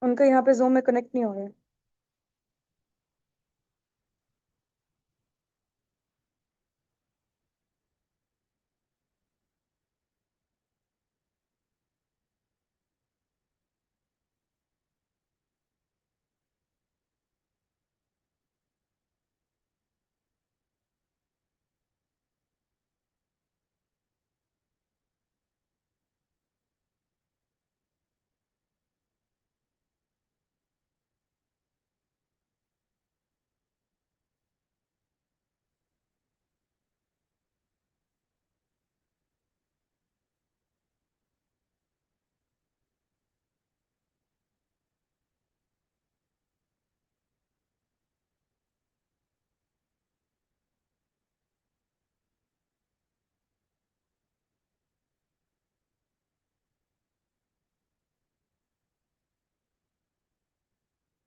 उनका यहाँ पे जूम में कनेक्ट नहीं हो रहा है।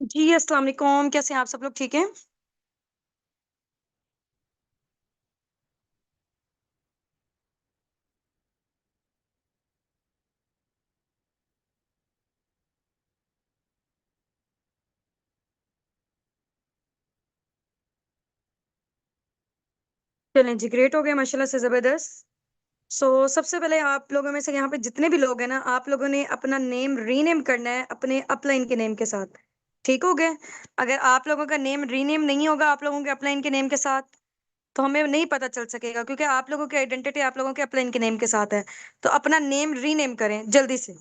जी अस्सलाम वालेकुम, कैसे हैं आप सब लोग? ठीक हैं? चलें जी, ग्रेट हो गया माशाल्लाह से ज़बरदस्त। सबसे पहले आप लोगों में से यहाँ पे जितने भी लोग हैं ना, आप लोगों ने अपना नेम रीनेम करना है अपने अपलाइन के नेम के साथ। ठीक हो गया? अगर आप लोगों का नेम रीनेम नहीं होगा आप लोगों के अपलाइन के नेम के साथ, तो हमें नहीं पता चल सकेगा, क्योंकि आप लोगों की आइडेंटिटी आप लोगों के अपलाइन के नेम के साथ है। तो अपना नेम रीनेम करें जल्दी से।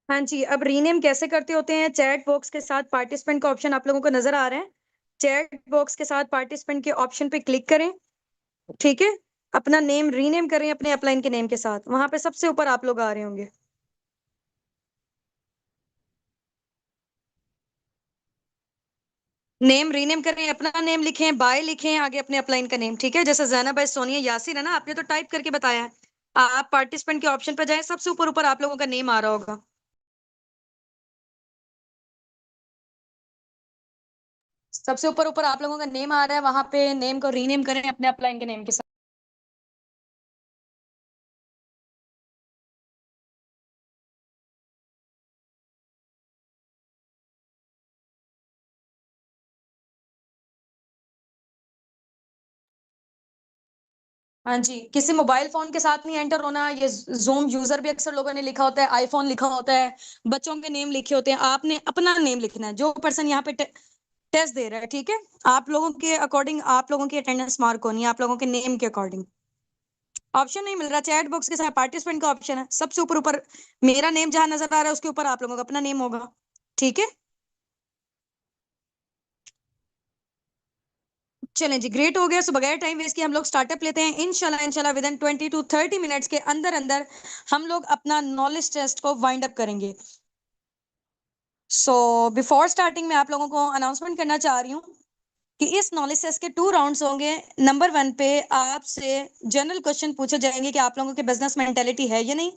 हाँ जी, अब रीनेम कैसे करते होते हैं? चैट बॉक्स के साथ पार्टिसिपेंट का ऑप्शन आप लोगों को नज़र आ रहा है? चैट बॉक्स के साथ पार्टिसिपेंट के ऑप्शन पे क्लिक करें, ठीक है? अपना नेम रीनेम करें अपने अपलाइन के नेम के साथ। वहाँ पे सबसे ऊपर आप लोग आ रहे होंगे। नेम रीनेम करें, अपना नेम लिखें, बाय लिखें, आगे अपने अपलाइन का नेम, ठीक है? जैसे ज़ैनब है, सोनिया, यासिर है ना, आपने तो टाइप करके बताया है। आप पार्टिसिपेंट के ऑप्शन पे जाएँ, सबसे ऊपर ऊपर आप लोगों का नेम आ रहा होगा। सबसे ऊपर ऊपर आप लोगों का नेम आ रहा है, वहाँ पे नेम को रीनेम करें अपने अपलाइन के नेम के साथ। हाँ जी, किसी मोबाइल फ़ोन के साथ नहीं एंटर होना। ये ज़ूम यूज़र भी अक्सर लोगों ने लिखा होता है, आईफ़ोन लिखा होता है, बच्चों के नेम लिखे होते हैं। आपने अपना नेम लिखना है, जो पर्सन यहाँ पे टेस्ट दे रहा है, ठीक है? आप लोगों के अकॉर्डिंग आप लोगों की अटेंडेंस मार्क होनी है, आप लोगों के नेम के अकॉर्डिंग। ऑप्शन नहीं मिल रहा, चैट बॉक्स के साथ पार्टिसिपेंट का ऑप्शन है, सबसे ऊपर ऊपर मेरा नेम जहां नजर आ रहा है उसके ऊपर आप लोगों का अपना नेम होगा, ठीक है? चलें जी, ग्रेट हो गया। सो बगैर टाइम वेस्ट किए हम लोग स्टार्टअप लेते हैं। इंशाल्लाह इंशाल्लाह विद इन 20 to 30 मिनट्स के अंदर अंदर हम लोग अपना नॉलेज टेस्ट को वाइंड अप करेंगे। बिफोर स्टार्टिंग मैं आप लोगों को अनाउंसमेंट करना चाह रही हूँ कि इस नॉलेज टेस्ट के 2 राउंड्स होंगे। नंबर 1 पे आपसे जनरल क्वेश्चन पूछे जाएंगे कि आप लोगों की बिजनेस मेंटेलिटी है या नहीं।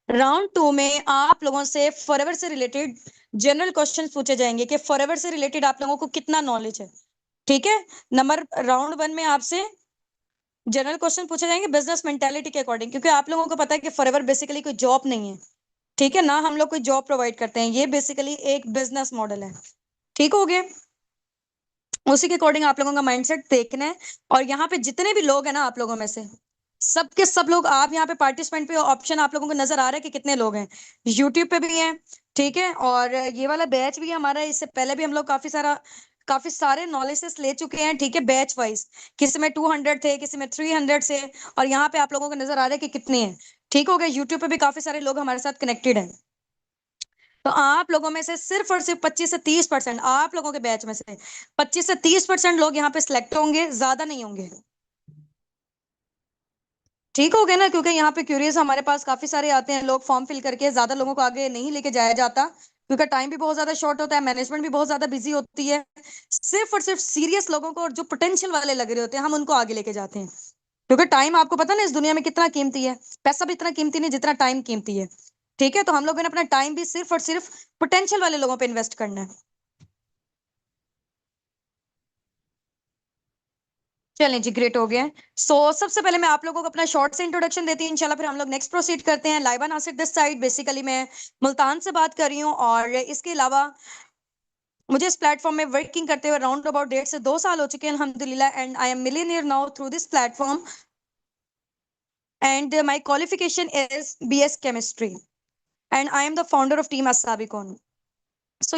राउंड 2 में आप लोगों से फॉरएवर से रिलेटेड जनरल क्वेश्चन पूछे जाएंगे कि फॉरएवर से रिलेटेड आप लोगों को कितना नॉलेज है, ठीक है? नंबर राउंड 1 में आपसे जनरल क्वेश्चन पूछे जाएंगे बिजनेस मेंटालिटी के अकॉर्डिंग, क्योंकि आप लोगों को पता है कि फॉरएवर बेसिकली कोई जॉब नहीं है, ठीक है ना? हम लोग कोई जॉब प्रोवाइड करते हैं, ये बेसिकली एक बिजनेस मॉडल है। ठीक हो गया? उसी के अकॉर्डिंग आप लोगों का माइंडसेट देखना है। और यहाँ पे जितने भी लोग हैं ना आप लोगों में से सबके सब लोग, आप यहाँ पे पार्टिसिपेंट पे ऑप्शन आप लोगों को नजर आ रहा है कि कितने लोग हैं। यूट्यूब पे भी हैं, ठीक है? और ये वाला बैच भी हमारा, इससे पहले भी हम लोग काफी सारे नॉलेजेस ले चुके हैं, ठीक है? बैच वाइज किसी में 200 थे, किसी में 300 से। और यहाँ पे आप लोगों को नजर आ रहा है कि कितने हैं। ठीक हो गया? यूट्यूब पे भी काफी सारे लोग हमारे साथ कनेक्टेड हैं। तो आप लोगों में से सिर्फ और सिर्फ 25 से 30% आप लोगों के बैच में से 25 से 30% लोग यहाँ पे सिलेक्ट होंगे, ज्यादा नहीं होंगे। ठीक हो गया ना, क्योंकि यहाँ पे क्यूरियस हमारे पास काफी सारे आते हैं लोग, फॉर्म फिल करके ज्यादा लोगों को आगे नहीं लेके जाया जाता, क्योंकि टाइम भी बहुत ज्यादा शॉर्ट होता है, मैनेजमेंट भी बहुत ज्यादा बिजी होती है। सिर्फ और सिर्फ सीरियस लोगों को और जो पोटेंशियल वाले लग रहे होते हैं हम उनको आगे लेके जाते हैं, क्योंकि टाइम आपको पता ना इस दुनिया में कितना कीमती है। पैसा भी इतना कीमती नहीं जितना टाइम कीमती है। ठीक है, तो हम लोगों ने अपना टाइम भी सिर्फ और सिर्फ पोटेंशियल वाले लोगों पे इन्वेस्ट करना है। चलें जी, ग्रेट हो गया। सबसे पहले मैं आप लोगों को अपना शॉर्ट से इंट्रोडक्शन देती हूँ, इंशाल्लाह फिर हम लोग नेक्स्ट प्रोसीड करते हैं। Laiba Nasir this side, basically मैं मुल्तान से बात कर रही हूँ, और इसके अलावा मुझे इस प्लेटफॉर्म में वर्किंग करते हुए अराउंड अबाउट 1.5 से 2 साल हो चुके हैं अल्हम्दुलिल्लाह, and I am millionaire now through this platform, and my qualification is BS chemistry, and I am the founder of team अस्साबिकॉन।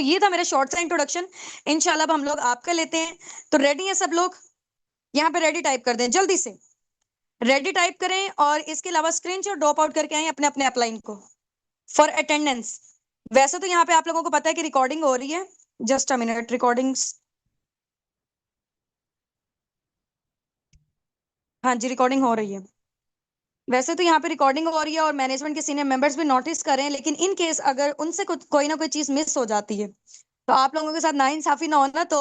ये था मेरा शॉर्ट सा इंट्रोडक्शन। इंशाल्लाह अब हम लोग आपका लेते हैं। तो रेडी है सब लोग? यहाँ पे रेडी टाइप कर दें जल्दी से, रेडी टाइप करें, और इसके अलावा स्क्रीनशॉट ड्रॉप आउट करके आए अपने अपने अपलाइन को फॉर अटेंडेंस। वैसे तो यहाँ पे आप लोगों को पता है कि रिकॉर्डिंग हो रही है, जस्ट अ मिनट, रिकॉर्डिंग्स, हाँ जी रिकॉर्डिंग हो रही है। वैसे तो यहाँ पे रिकॉर्डिंग हो रही है और मैनेजमेंट के सीनियर मेंबर्स भी नोटिस कर रहे हैं, लेकिन इन केस अगर उनसे कुछ कोई ना कोई चीज मिस हो जाती है तो आप लोगों के साथ नाइंसाफी ना हो ना, तो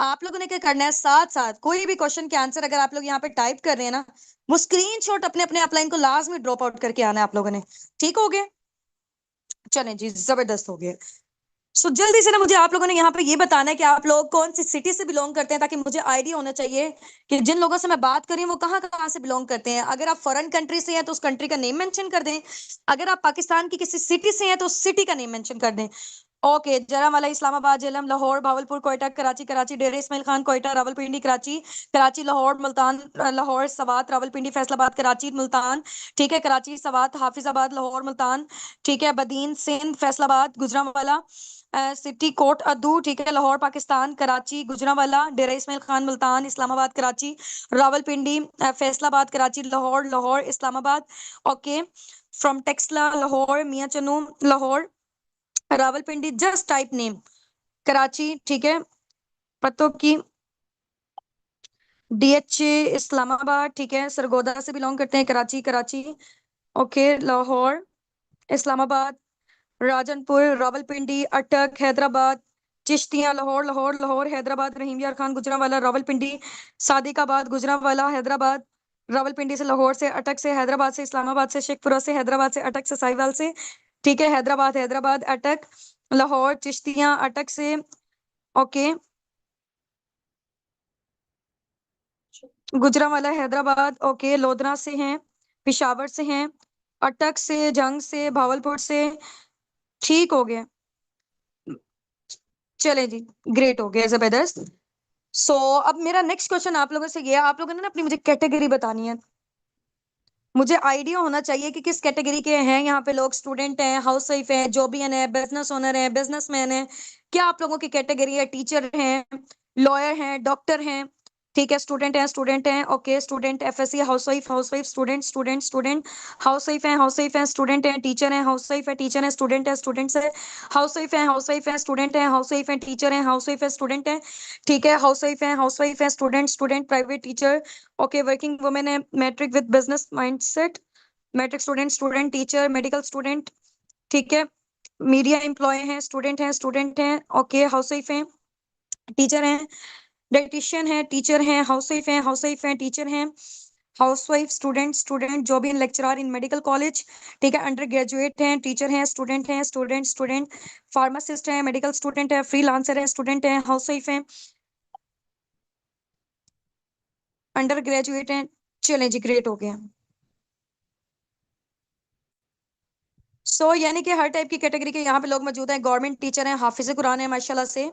आप लोगों ने क्या करना है, साथ साथ कोई भी क्वेश्चन के आंसर अगर आप लोग यहाँ पे टाइप कर रहे हैं ना, वो स्क्रीनशॉट अपने अपने अपलाइन को लाजमी ड्रॉप आउट करके आना है आप लोगों ने। ठीक हो गया? चलें जी, जबरदस्त हो गया। जल्दी से ना मुझे आप लोगों ने यहाँ पे ये बताना है कि आप लोग कौन सी सिटी से बिलोंग करते हैं, ताकि मुझे आइडिया होना चाहिए कि जिन लोगों से मैं बात कर रही हूँ वो कहाँ कहाँ से बिलोंग करते हैं। अगर आप फॉरेन कंट्री से हैं तो उस कंट्री का नेम मेंशन कर दें, अगर आप पाकिस्तान की किसी सिटी से हैं तो उस सिटी का नेम मेंशन कर दें। ओके, जरामला, इस्लामाबाद, झेलम, लाहौर, भावलपुर, कोयटा, कराची, कराची, डेरा इस्माइल खान, कोयटा, रावलपिंडी, कराची, कराची, लाहौर, मुल्तान, लाहौर, सवात, रावलपिंडी, फैसलाबाद, कराची, मुल्तान, ठीक है, कराची, सवात, हाफिजाबाद, लाहौर, मुल्तान, ठीक है, बदीन, सिंध, फैसलाबाद, गुजरांवाला, सिटी, कोट अदू, ठीक है, Lahore, Pakistan, Karachi, Gujranwala, Dera Ismail Khan, Multan, Islamabad, Karachi, Rawalpindi, Faisalabad, Karachi, Lahore, Lahore, Islamabad, okay, from Taxila, Lahore, Mian Channu, Lahore, Rawalpindi, just type name, Karachi, ठीक है, पतों की, डीएचए, इस्लामाबाद, ठीक है, सरगोदा से बिलोंग करते हैं, कराची, कराची, ओके, लाहौर, इस्लामाबाद, राजनपुर, रावलपिंडी, अटक, हैदराबाद, चिश्तियां, लाहौर, लाहौर, लाहौर, हैदराबाद, रहीम यार खान, गुजरांवाला, रावलपिंडी, सादिकाबाद, गुजरांवाला, हैदराबाद, रावलपिंडी से, लाहौर से, अटक से, हैदराबाद से, इस्लामाबाद से, शेखपुरा से, हैदराबाद से, अटक से, साहिवाल से, ठीक है, हैदराबाद, हैदराबाद, अटक, लाहौर, चिश्तियां, अटक से, ओके, गुजरांवाला, हैदराबाद, ओके, लोधरा से हैं, पिशावर से हैं, अटक से, जंग से, भावलपुर से, ठीक हो गया। चले जी, ग्रेट हो गया, जबरदस्त। अब मेरा नेक्स्ट क्वेश्चन आप लोगों से ये है, आप लोगों ने ना अपनी मुझे कैटेगरी बतानी है। मुझे आइडिया होना चाहिए कि किस कैटेगरी के हैं यहाँ पे लोग, स्टूडेंट हैं, हाउस वाइफ है, जॉबियन है, बिजनेस ओनर है, बिजनेसमैन है, क्या आप लोगों की कैटेगरी है, टीचर हैं, लॉयर हैं, डॉक्टर हैं, ठीक है, स्टूडेंट हैं, okay, student, FSc, housewife, student, student, student, housewife है, स्टूडेंट है, टीचर है, हाउस वाइफ है, टीचर है, स्टूडेंट है, स्टूडेंट्स है, हाउस वाइफ है, स्टूडेंट है, हाउस वाइफ है, टीचर है, हाउस वाइफ है, स्टूडेंट है, ठीक है, हाउस वाइफ है, student, student, private teacher, okay, working women है, matric with business mindset, matric student, student, teacher, medical student, ठीक है, मीडिया एम्प्लॉय हैं, स्टूडेंट हैं, ओके, हाउस वाइफ हैं, टीचर हैं, डाइटिशियन है, टीचर हैं, हाउस वाइफ हैं, टीचर हैं, house wife, student, student, job in lecturer in medical college, ठीक है, अंडर ग्रेजुएट हैं, टीचर हैं, स्टूडेंट, स्टूडेंट, फार्मासिस्ट हैं, मेडिकल स्टूडेंट है, फ्रीलांसर है, स्टूडेंट है, हाउस वाइफ हैं, अंडर ग्रेजुएट हैं। चलें जी, ग्रेट हो गया। यानी कि हर टाइप की कैटेगरी के यहाँ पे लोग मौजूद हैं, गवर्नमेंट टीचर हैं, हाफिज कुरान है माशाल्लाह से।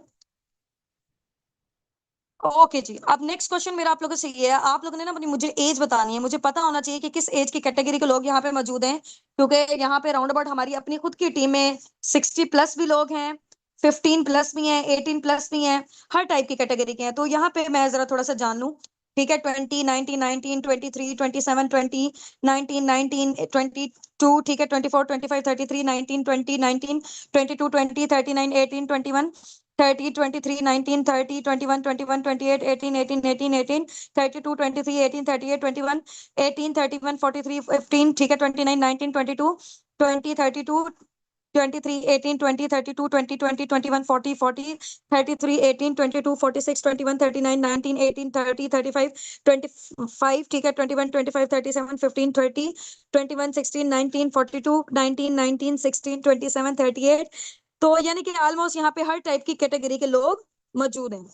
ओके जी, अब नेक्स्ट क्वेश्चन मेरा आप लोगों से ये है, आप लोगों ने ना अपनी मुझे एज बतानी है, मुझे पता होना चाहिए कि किस एज की कैटेगरी के लोग यहाँ पे मौजूद हैं, क्योंकि यहाँ पे राउंड अबाउट हमारी अपनी खुद की टीम में 60+ भी लोग हैं, 15+ भी हैं, 18+ भी हैं, हर टाइप की कैटेगरी के हैं। तो यहाँ पे मैं जरा थोड़ा सा जान लूं, ठीक है, 20, 19, 19, 23, 27, 20, 19, 19, 22, ठीक है, 24, 25, 33, 19, 20, 19, 22, 20, 39, 18, 21, 30, 23, 19, 30, 21, 21, 28, 18, 18, 18, 18, 32, 23, 18, 38, 21, 18, 31, 43, 15, ठीक है, 29, 19, 22, 20, 32, 23, 18, 20, 32, 20, 20, 21, 40, 40, 33, 18, 22, 46, 21, 39, 19, 18, 30, 35, 25, ठीक है, 21, 25, 37, 15, 30, 21, 16, 19, 42, 19, 19, 16, 27, 38, तो यानी कि ऑलमोस्ट यहाँ पे हर टाइप की कैटेगरी के लोग मौजूद हैं।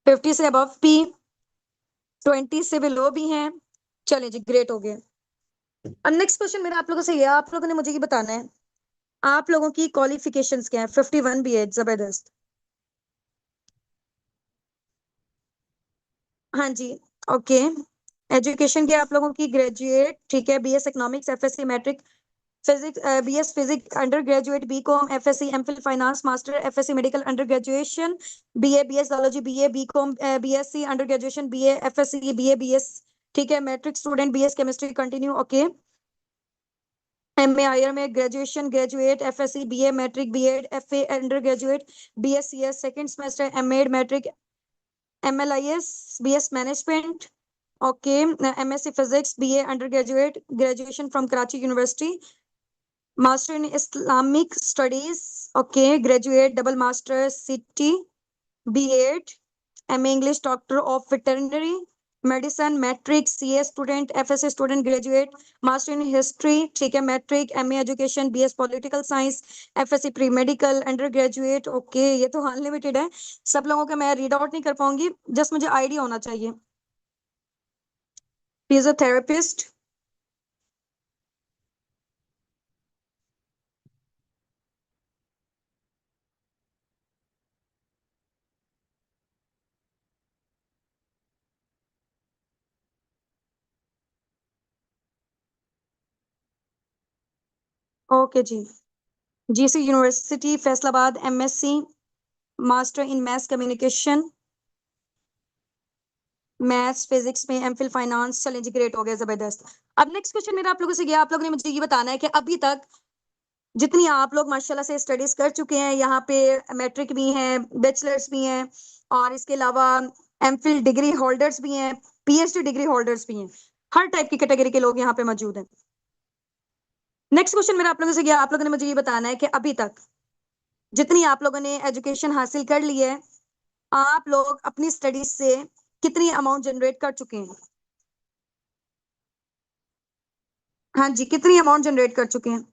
50 से अबव भी, 20 से बिलो भी हैं। चले जी, ग्रेट हो गए। अब नेक्स्ट क्वेश्चन मेरा आप लोगों से ये, आप लोगों ने मुझे ये बताना है आप लोगों की क्वालिफिकेशंस क्या है। 51 भी है, जबरदस्त। हाँ जी, ओके। एजुकेशन क्या है आप लोगों की? ग्रेजुएट, ठीक है, BS economics, FSc matric physics, BS physics undergraduate, BCom, FSc MPhil finance master, FSc medical undergraduation, BA BS zoology, BA BCom, BSc undergraduation, BA FSc, BA BS, ठीक है, matric student, BS chemistry continue, okay. MA IR में graduation, graduate, FSc, BA matric, BEd, FA undergraduate, BSCS second semester, MEd matric, MLIS, BS management, okay, MSc physics, BA undergraduate, graduation from Karachi university, master in Islamic studies, okay, graduate, double master, city, BEd, MA English, doctor of veterinary medicine, matric, CA student, FSc student, graduate, master in history, ठीक है, matric, MA education, BS political science, FSc pre medical under graduate, okay. ये तो unlimited है, सब लोगों का मैं read out नहीं कर पाऊंगी, जस्ट मुझे आइडिया होना चाहिए। फिजियोथेरेपिस्ट, ओके जी। GC university Faisalabad, MSc master in math communication, maths physics में एमफिल फाइनेंस, चलें जी, ग्रेट हो गया, जबरदस्त। अब नेक्स्ट क्वेश्चन मेरा आप लोगों से गया, आप लोगों ने मुझे ये बताना है कि अभी तक जितनी आप लोग माशाल्लाह से स्टडीज कर चुके हैं, यहाँ पे मैट्रिक भी हैं, बैचलर्स भी हैं, और इसके अलावा एमफिल डिग्री होल्डर्स भी हैं, पीएचडी डिग्री होल्डर्स भी हैं, हर टाइप की कैटेगरी के लोग यहाँ पे मौजूद हैं। नेक्स्ट क्वेश्चन मेरा आप लोगों से गया, आप लोगों ने मुझे ये बताना है कि अभी तक जितनी आप लोगों ने एजुकेशन हासिल कर ली है, आप लोग अपनी स्टडीज से कितनी अमाउंट जनरेट कर चुके हैं? हाँ जी, कितनी अमाउंट जनरेट कर चुके हैं?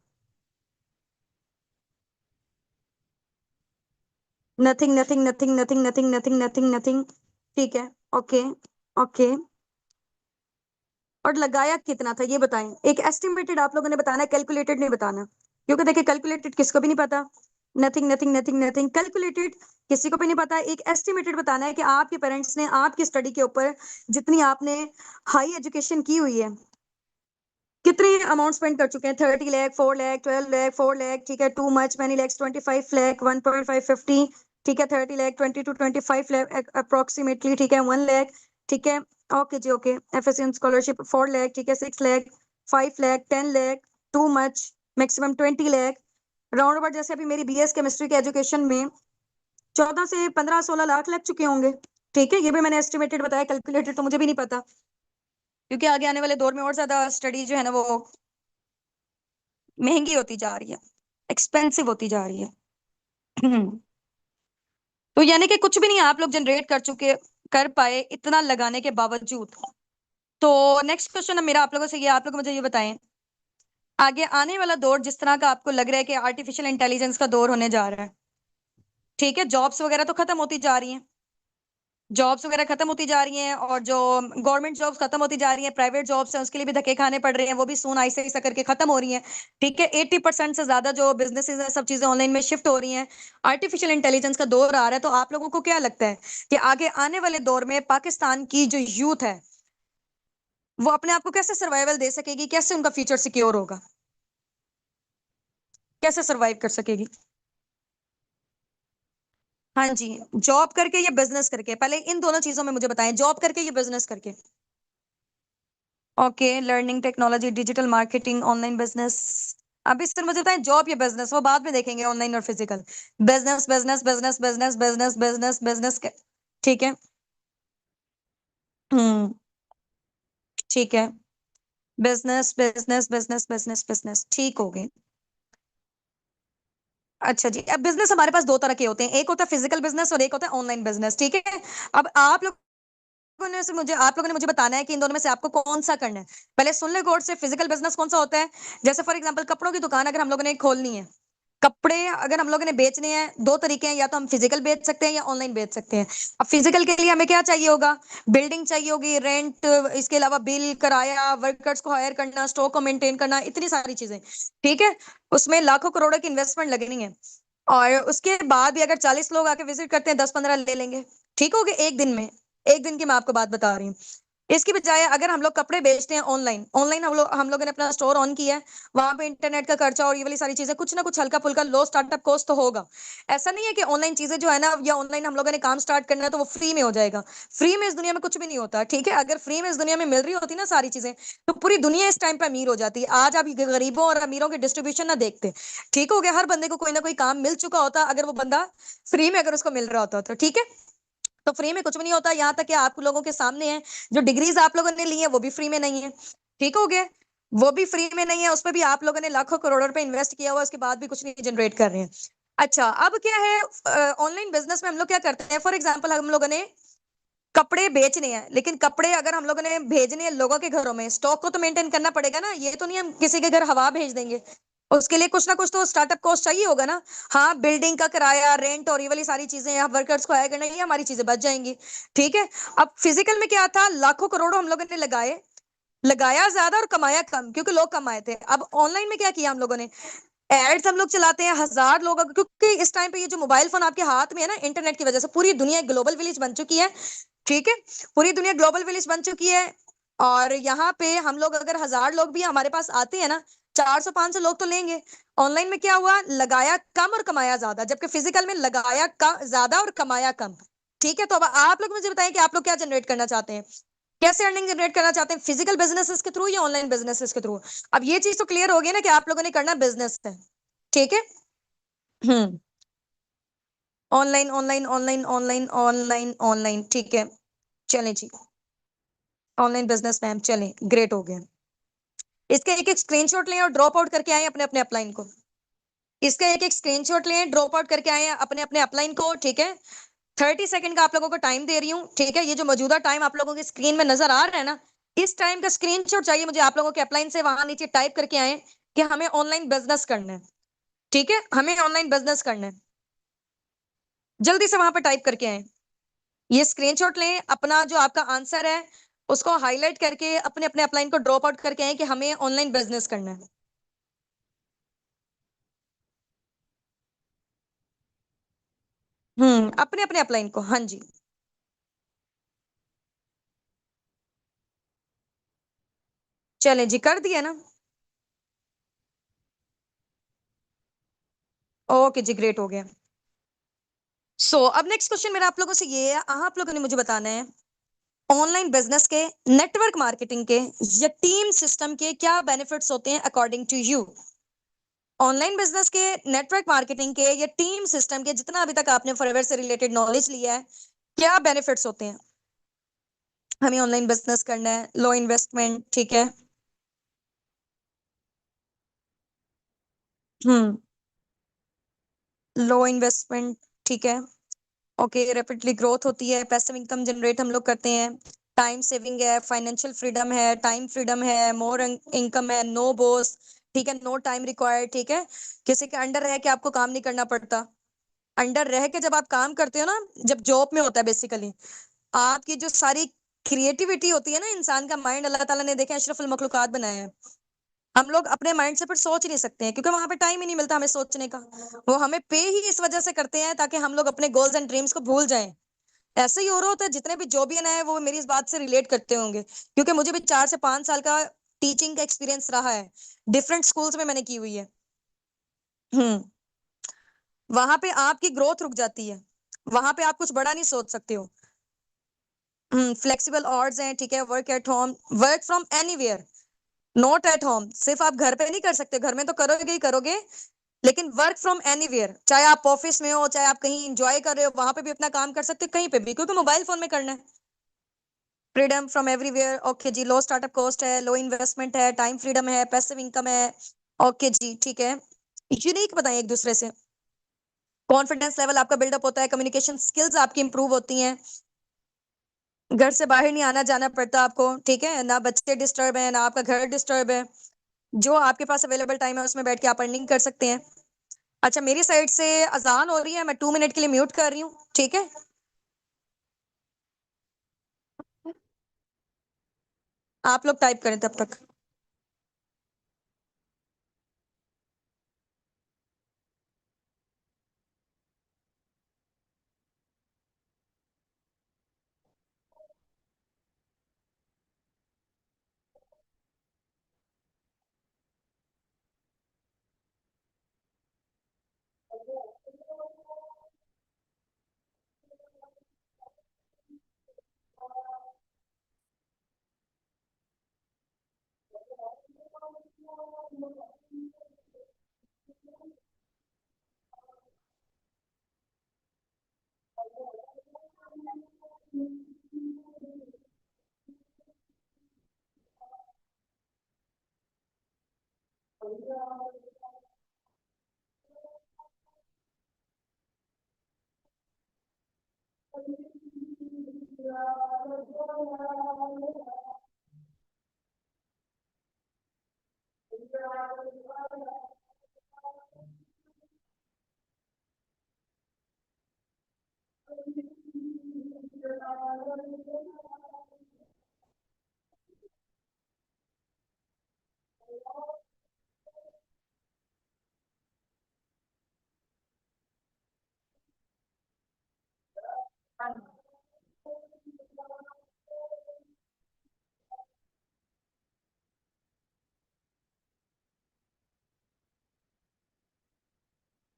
Nothing, nothing, nothing, nothing, nothing, nothing, nothing, nothing, ठीक है, ओके, ओके। और लगाया कितना था ये बताएं, एक एस्टिमेटेड आप लोगों ने बताना है, कैलकुलेटेड नहीं बताना, क्योंकि देखिए कैलकुलेटेड किसको भी नहीं पता। Nothing, nothing, nothing, nothing, calculated किसी को भी नहीं पता। एक एस्टिमेटेड बताना है कि आपके पेरेंट्स ने आपकी स्टडी के ऊपर जितनी आपने हाई एजुकेशन की हुई है, कितने अमाउंट स्पेंड कर चुके हैं। 30 लाख, 4 लाख, 12 लाख, 4 लाख, ठीक है, too much, many lakhs, 25 lakh, 1.5, 50, ठीक है, 30 लाख, 20 to 25 लाख अप्रोक्सीमेटली, ठीक है, 1 लाख, ठीक है, ओके जी, ओके। एफएससी स्कॉलरशिप 4 लाख, ठीक है, 6 lakh, 5 lakh, 10 lakh, too much, maximum 20 lakh, round about. जैसे अभी मेरी बीएस केमिस्ट्री के एजुकेशन में 14 से 15, 16 लाख लग चुके होंगे, ठीक है, ये भी मैंने एस्टिमेटेड बताया, कैलकुलेटेड तो मुझे भी नहीं पता, क्योंकि आगे आने वाले दौर में और ज्यादा स्टडी जो है ना वो महंगी होती जा रही है, एक्सपेंसिव होती जा रही है। तो यानी कि कुछ भी नहीं आप लोग जनरेट कर चुके, कर पाए इतना लगाने के बावजूद। तो नेक्स्ट क्वेश्चन है मेरा आप लोगों से ये, आप लोग मुझे ये बताएं, आगे आने वाला दौर जिस तरह का आपको लग रहा है कि आर्टिफिशियल इंटेलिजेंस का दौर होने जा रहा है, ठीक है, जॉब्स वगैरह तो खत्म होती जा रही हैं, जॉब्स वगैरह खत्म होती जा रही हैं, और जो गवर्नमेंट जॉब्स खत्म होती जा रही हैं, प्राइवेट जॉब्स हैं उसके लिए भी धक्के खाने पड़ रहे हैं, वो भी सून ऐसे ऐसा करके खत्म हो रही हैं, ठीक है। 80% से ज्यादा जो बिजनेसेस हैं सब चीजें ऑनलाइन में शिफ्ट हो रही हैं, आर्टिफिशियल इंटेलिजेंस का दौर आ रहा है। तो आप लोगों को क्या लगता है कि आगे आने वाले दौर में पाकिस्तान की जो यूथ है वो अपने आप को कैसे सर्वाइवल दे सकेगी, कैसे उनका फ्यूचर सिक्योर होगा, कैसे सर्वाइव कर सकेगी? हाँ जी, जॉब करके या बिजनेस करके, पहले इन दोनों चीजों में मुझे बताएं, जॉब करके या बिजनेस करके। Okay, learning technology, digital marketing, online business, अभी सर मुझे बताएं, जॉब या बिजनेस, वो बाद में देखेंगे, ऑनलाइन और physical. Business business business business business business business. ठीक है। हम्म। ठीक है। Business business business business business, ठीक हो गए। अच्छा जी, अब बिजनेस हमारे पास दो तरह के होते हैं, एक होता है फिजिकल बिजनेस और एक होता है ऑनलाइन बिजनेस, ठीक है। अब आप लोगों ने मुझे बताना है कि इन दोनों में से आपको कौन सा करना है। पहले सुन ले गौर से, फिजिकल बिजनेस कौन सा होता है। जैसे फॉर एग्जांपल कपड़ों की दुकान अगर हम लोगों ने खोलनी है, कपड़े अगर हम लोगों ने बेचने हैं, दो तरीके हैं, या तो हम फिजिकल बेच सकते हैं या ऑनलाइन बेच सकते हैं। अब फिजिकल के लिए हमें क्या चाहिए होगा, बिल्डिंग चाहिए होगी, रेंट, इसके अलावा बिल, किराया, वर्कर्स को हायर करना, स्टॉक को मेंटेन करना, इतनी सारी चीजें। ठीक है। उसमें लाखों करोड़ों की इन्वेस्टमेंट लगनी है। और उसके बाद भी अगर 40 लोग आके विजिट करते हैं, 10-15 ले लेंगे। ठीक हो गया एक दिन में। एक दिन की मैं आपको बात बता रही हूँ। इसकी बजाय अगर हम लोग कपड़े बेचते हैं ऑनलाइन, ऑनलाइन हम लोगों ने अपना स्टोर ऑन किया है, वहां पे इंटरनेट का खर्चा और ये वाली सारी चीजें, कुछ ना कुछ हल्का फुल्का लो स्टार्टअप कॉस्ट तो होगा। ऐसा नहीं है कि ऑनलाइन चीजें जो है ना, या ऑनलाइन हम लोगों ने काम स्टार्ट करना है तो वो फ्री में हो जाएगा। फ्री में इस दुनिया में कुछ भी नहीं होता, ठीक है। अगर फ्री में इस दुनिया में मिल रही होती ना सारी चीजें, तो पूरी दुनिया इस टाइम पे अमीर हो जाती है। आज आप गरीबों और अमीरों के डिस्ट्रीब्यूशन ना देखते। ठीक हो गया, हर बंदे को कोई ना कोई काम मिल चुका होता अगर वो बंदा फ्री में अगर उसको मिल रहा होता तो, ठीक है। तो फ्री में कुछ भी नहीं होता, यहाँ तक कि आप लोगों के सामने है, जो डिग्रीज आप लोगों ने ली है वो भी फ्री में नहीं है। ठीक हो गया। वो भी फ्री में नहीं है, उसमें भी आप लोगों ने लाखों करोड़ों रुपए इन्वेस्ट किया हुआ, उसके बाद भी कुछ नहीं जनरेट कर रहे हैं। अच्छा, अब क्या है, ऑनलाइन बिजनेस में हम लोग क्या करते हैं, फॉर एग्जाम्पल हम लोगों ने कपड़े बेचने हैं, लेकिन कपड़े अगर हम लोगों ने भेजने हैं लोगों के घरों में, स्टॉक को तो मेंटेन करना पड़ेगा ना, ये तो नहीं हम किसी के घर हवा भेज देंगे। उसके लिए कुछ ना कुछ तो स्टार्टअप कॉस्ट चाहिए होगा ना। हाँ, बिल्डिंग का किराया, रेंट और ये वाली सारी चीजें, या वर्कर्स को हायर करना, ये हमारी चीजें बच जाएंगी। ठीक है। अब फिजिकल में क्या था, लाखों करोड़ों हम लोगों ने लगाए, लगाया ज्यादा और कमाया कम, क्योंकि लोग कम आए थे। अब ऑनलाइन में क्या किया हम लोगों ने, एड्स हम लोग चलाते हैं, हजार लोग, क्योंकि इस टाइम पे ये जो मोबाइल फोन आपके हाथ में है ना, इंटरनेट की वजह से पूरी दुनिया एक ग्लोबल विलेज बन चुकी है। ठीक है। पूरी दुनिया ग्लोबल विलेज बन चुकी है। और यहाँ पे हम लोग अगर 1000 लोग भी हमारे पास आते हैं ना, 400-500 लोग तो लेंगे। ऑनलाइन में क्या हुआ, लगाया कम और कमाया ज्यादा, जबकि फिजिकल में लगाया ज्यादा और कमाया कम। ठीक है। तो अब आप लोग मुझे बताएं कि आप लोग क्या जनरेट करना चाहते हैं, कैसे अर्निंग जनरेट करना चाहते हैं, फिजिकल बिजनेसेस के थ्रू या ऑनलाइन बिजनेसेस के थ्रू। अब ये चीज तो क्लियर हो गई ना कि आप लोगों ने करना बिजनेस है। ठीक है। Hmm. Online online online online online online, ठीक है। चलें जी। ऑनलाइन बिजनेस मैम, चलें, ग्रेट हो गया। इसका एक एक स्क्रीनशॉट लें और ड्रॉप आउट करके आए अपने अपने अपलाइन को। इसका एक एक स्क्रीनशॉट लें, ड्रॉप आउट करके आए अपने अपने अपलाइन को, ठीक है। 30 सेकंड का आप लोगों को टाइम दे रही हूँ, ठीक है। ये जो मौजूदा टाइम आप लोगों की स्क्रीन में नजर आ रहा है ना, इस टाइम का स्क्रीनशॉट चाहिए मुझे आप लोगों के अपलाइन से, वहां नीचे टाइप करके आए कि हमें ऑनलाइन बिजनेस करना है। ठीक है, हमें ऑनलाइन बिजनेस करना है। जल्दी से वहां पर टाइप करके आए। ये स्क्रीनशॉट लें, अपना जो आपका आंसर है उसको हाईलाइट करके अपने अपने अपलाइन को ड्रॉप आउट करके आए कि हमें ऑनलाइन बिजनेस करना है। अपने अपने अपलाइन को, हाँ जी। चलें जी, कर दिया ना। ओके जी, ग्रेट हो गया। अब नेक्स्ट क्वेश्चन मेरा आप लोगों से ये है, आप लोगों ने मुझे बताना है ऑनलाइन बिजनेस के, नेटवर्क मार्केटिंग के या टीम सिस्टम के क्या बेनिफिट्स होते हैं according to you. Online business के, नेटवर्क मार्केटिंग के या टीम सिस्टम के, जितना अभी तक आपने फॉरएवर से रिलेटेड नॉलेज लिया है, क्या बेनिफिट्स होते हैं। हमें ऑनलाइन बिजनेस करना है, लो इन्वेस्टमेंट, ठीक है। हम्म। लो इन्वेस्टमेंट, ठीक है। ओके, रैपिडली ग्रोथ होती है, पैसिव इनकम जनरेट हम लोग करते हैं, टाइम सेविंग है, फाइनेंशियल फ्रीडम है, टाइम फ्रीडम है, मोर इनकम है, नो बॉस, ठीक है, नो टाइम रिक्वायर्ड, ठीक है। किसी के अंडर रह के आपको काम नहीं करना पड़ता। अंडर रह के जब आप काम करते हो ना, जब जॉब में होता है बेसिकली, आपकी जो सारी क्रिएटिविटी होती है ना, इंसान का माइंड अल्लाह ताला ने देखा अशरफुल मखलूकात बनाया है। हम लोग अपने माइंड से फिर सोच नहीं सकते हैं, क्योंकि वहां पे टाइम ही नहीं मिलता हमें सोचने का। वो हमें पे ही इस वजह से करते हैं ताकि हम लोग अपने गोल्स एंड ड्रीम्स को भूल जाएं। ऐसे ही हो रहा होता है, जितने भी जॉबियन है वो मेरी इस बात से रिलेट करते होंगे, क्योंकि मुझे भी 4 से 5 साल का टीचिंग का एक्सपीरियंस रहा है। डिफरेंट स्कूल्स में मैंने की हुई है। हम्म। वहां पे आपकी ग्रोथ रुक जाती है, वहां पे आप कुछ बड़ा नहीं सोच सकते हो। फ्लेक्सिबल आवर्स हैं, ठीक है, work at home, work from anywhere, not at home, सिर्फ आप घर पे नहीं कर सकते, घर में तो करोगे ही करोगे, लेकिन वर्क फ्रॉम एनीवेयर, चाहे आप ऑफिस में हो, चाहे आप कहीं इंजॉय कर रहे हो, वहां पे भी अपना काम कर सकते हो, कहीं पे भी, क्योंकि मोबाइल फोन में करना है। फ्रीडम फ्रॉम एवरीवेयर, ओके जी। लो स्टार्टअप कॉस्ट है, लो इन्वेस्टमेंट है, टाइम फ्रीडम है, पैसिव इनकम है, ओके जी, ठीक है। यूनिक बताएं एक दूसरे से। कॉन्फिडेंस लेवल आपका बिल्डअप होता है, कम्युनिकेशन स्किल्स आपकी इंप्रूव होती हैं, घर से बाहर नहीं आना जाना पड़ता आपको, ठीक है ना, बच्चे डिस्टर्ब है ना आपका घर डिस्टर्ब है, जो आपके पास अवेलेबल टाइम है उसमें बैठ के आप अर्निंग कर सकते हैं। अच्छा, मेरी साइड से अजान हो रही है, मैं 2 मिनट के लिए म्यूट कर रही हूँ, ठीक है। आप लोग टाइप करें तब तक।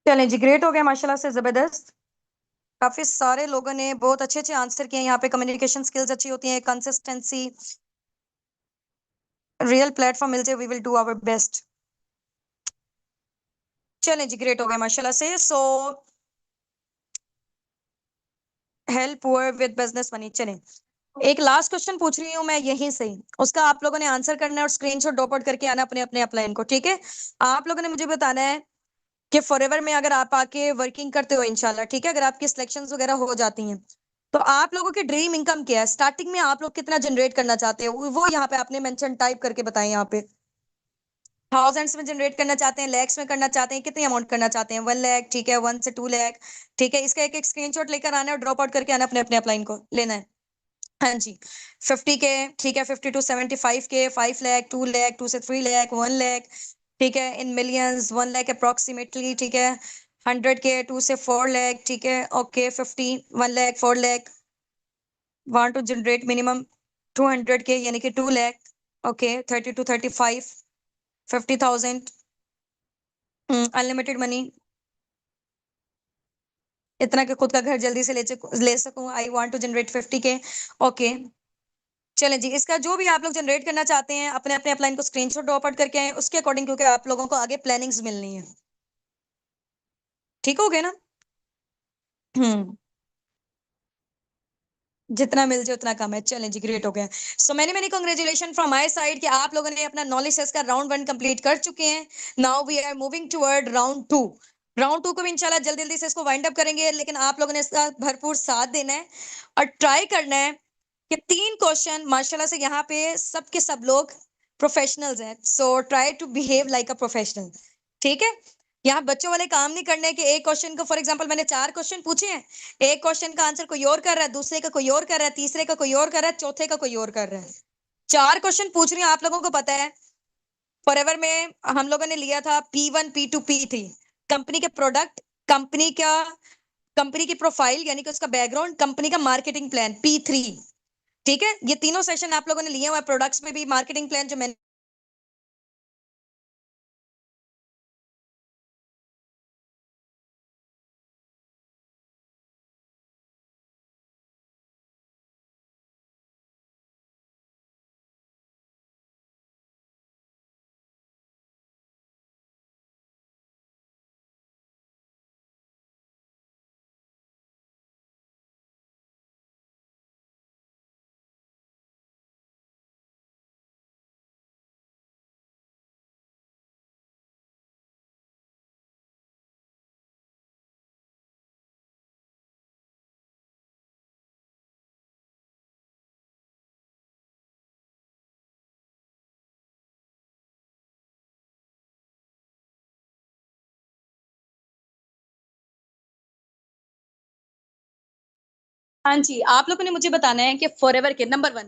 चलें जी, ग्रेट हो गया माशाल्लाह से, जबरदस्त। काफी सारे लोगों ने बहुत अच्छे अच्छे आंसर किए। यहाँ पे कम्युनिकेशन स्किल्स अच्छी होती हैं, कंसिस्टेंसी, रियल प्लेटफॉर्म मिल जाए, we will do our best. चलें जी, ग्रेट हो गया माशाल्लाह से। So help poor with business money. चलें, एक लास्ट क्वेश्चन पूछ रही हूँ मैं यहीं से ही, उसका आप लोगों ने आंसर करना है और स्क्रीनशॉट ड्रॉप आउट करके आना अपने अपने अपलाइन को, ठीक है। आप लोगों ने मुझे बताना है कि फॉरएवर में अगर आप आके वर्किंग करते हो इंशाल्लाह, ठीक है, अगर आपकी सिलेक्शंस वगैरह हो जाती हैं, तो आप लोगों की ड्रीम इनकम क्या है, स्टार्टिंग में आप लोग कितना जनरेट करना चाहते हो, वो यहाँ पे आपने मेंशन टाइप करके बताएं। यहाँ पे थाउजेंड्स में जनरेट करना चाहते हैं, लैक्स में करना चाहते हैं, कितनी अमाउंट करना चाहते हैं, 1 लाख, ठीक है, 1 से 2 लाख, ठीक है। इसका एक एक स्क्रीनशॉट लेकर आना है और ड्रॉप आउट करके आना, अपने अपने अपलाइन को लेना है। हाँ जी, 50 के, ठीक है, 50 to 75 के, 5 लाख, 2 लाख, 2 से 3 लाख, 1 लाख, ठीक है, इन मिलियंस, 1 लाख अप्रोक्सीमेटली, ठीक है, 100 के, 2 से 4 लाख, ठीक है, okay, 50, 1 lakh, 4 lakh, want to generate minimum 200 K, यानी कि 2 lakh, okay, 30 to 35, 50,000, unlimited money, इतना कि खुद का घर जल्दी से ले सकूं, आई वांट टू जनरेट 50 के, ओके। चलें जी, इसका जो भी आप लोग जनरेट करना चाहते हैं, अपने अपने अपलाइन को स्क्रीनशॉट ड्रॉप आउट करके आए उसके अकॉर्डिंग, क्योंकि आप लोगों को आगे प्लानिंग्स मिलनी है, ठीक हो गया ना। हम्म, जितना मिल जाए उतना कम है। चलें जी, ग्रेट हो गया। So many many congratulation from my side कि आप लोगों ने अपना नॉलेज टेस्ट का राउंड 1 कंप्लीट कर चुके हैं। Now we are moving toward round 2। Round 2 को भी इंशाल्लाह जल्दी जल्दी से इसको वाइंड अप करेंगे, लेकिन आप लोगों ने इसका भरपूर साथ देना है और ट्राई करना है कि 3 क्वेश्चन माशाल्लाह से यहाँ पे सब के सब लोग प्रोफेशनल्स हैं, so try to behave like a professional, ठीक है। यहाँ बच्चों वाले काम नहीं करने के एक क्वेश्चन को, फॉर एग्जांपल मैंने 4 क्वेश्चन पूछे हैं, एक क्वेश्चन का आंसर कोई और कर रहा है, दूसरे का कोई और कर रहा है, तीसरे का कोई और कर रहा है, चौथे का कोई और कर रहा है। 4 क्वेश्चन पूछ रही हूँ, आप लोगों को पता है फॉरएवर में हम लोगों ने लिया था P1 P2 P3, कंपनी के प्रोडक्ट, कंपनी का, कंपनी की प्रोफाइल यानी कि उसका बैकग्राउंड, कंपनी का मार्केटिंग प्लान P3, ठीक है। ये तीनों सेशन आप लोगों ने लिए हुए, प्रोडक्ट्स में भी मार्केटिंग प्लान जो मैंने हाँ जी, आप लोगों ने मुझे बताना है कि फॉरएवर के नंबर 1,